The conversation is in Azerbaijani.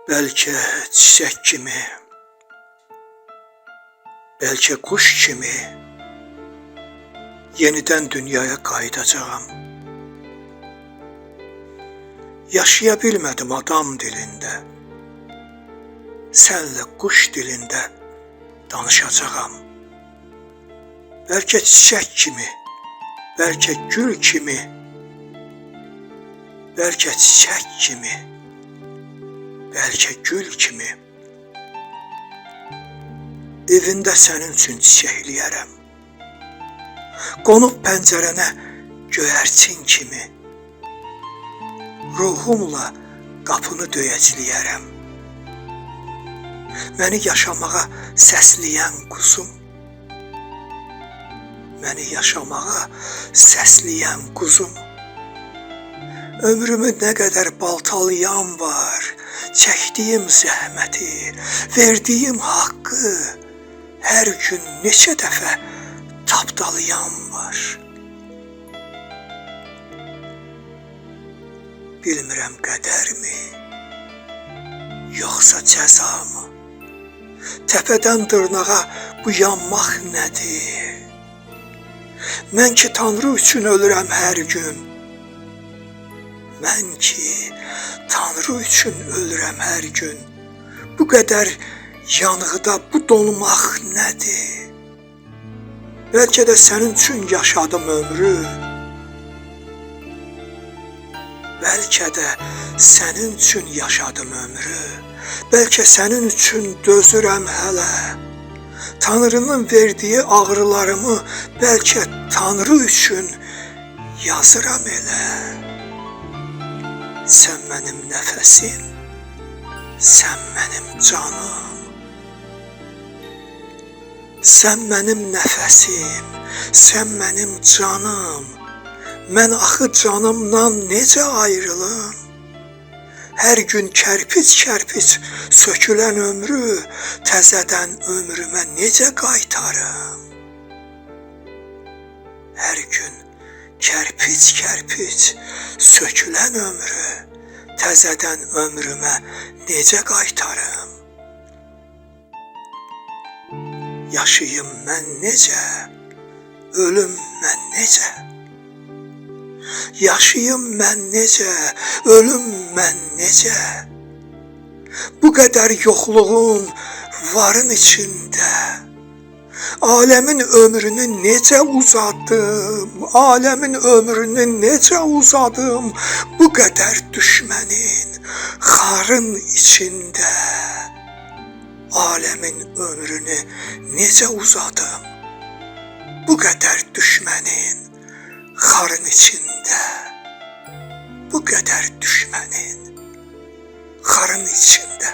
Bəlkə çiçək kimi, bəlkə quş kimi yenidən dünyaya qayıdacağam. Yaşaya bilmədim adam dilində, sənlə quş dilində danışacağam. Bəlkə çiçək kimi, bəlkə gül kimi, bəlkə çiçək kimi, bəlkə gül kimi evində sənin üçün çiçəkləyərəm. Qonub pəncərənə göyərçin kimi ruhumla qapını döyəcləyərəm. Məni yaşamağa səsləyən quzum, məni yaşamağa səsləyən quzum. Ömrümü nə qədər baltalayan var, çəkdiyim zəhməti, verdiyim haqqı hər gün neçə dəfə tapdalayan var. Bilmirəm qədərmi, yoxsa cəzamı? Təpədən dırnağa bu yanmaq nədir? Mən ki Tanrı üçün ölürəm hər gün. Mən ki Tanrı üçün ölürəm hər gün. Bu qədər yanıqda bu donmaq nədir? Bəlkə də sənin üçün yaşadım ömrü. Bəlkə də sənin üçün yaşadım ömrü. Bəlkə sənin üçün dözürəm hələ. Tanrının verdiyi ağrılarımı bəlkə Tanrı üçün yazıram elə. Sən mənim nəfəsim, sən mənim canım. Sən mənim nəfəsim, sən mənim canım. Mən axı canımdan necə ayrılım? Hər gün kərpic-kərpic sökülən ömrü təzədən ömrümə necə qaytarım? Hər gün kərpic-kərpic sökülən ömrü təzədən ömrümə necə qaytarım? Yaşayım mən necə, ölüm mən necə? Yaşayım mən necə, ölüm mən necə? Bu qədər yoxluğun varın içində. Aləmin ömrünü necə uzadım, aləmin ömrünü necə uzadım, bu qədər düşmənin xarın içində. Aləmin ömrünü necə uzadım, bu qədər düşmənin xarın içində. Bu qədər düşmənin xarın içində.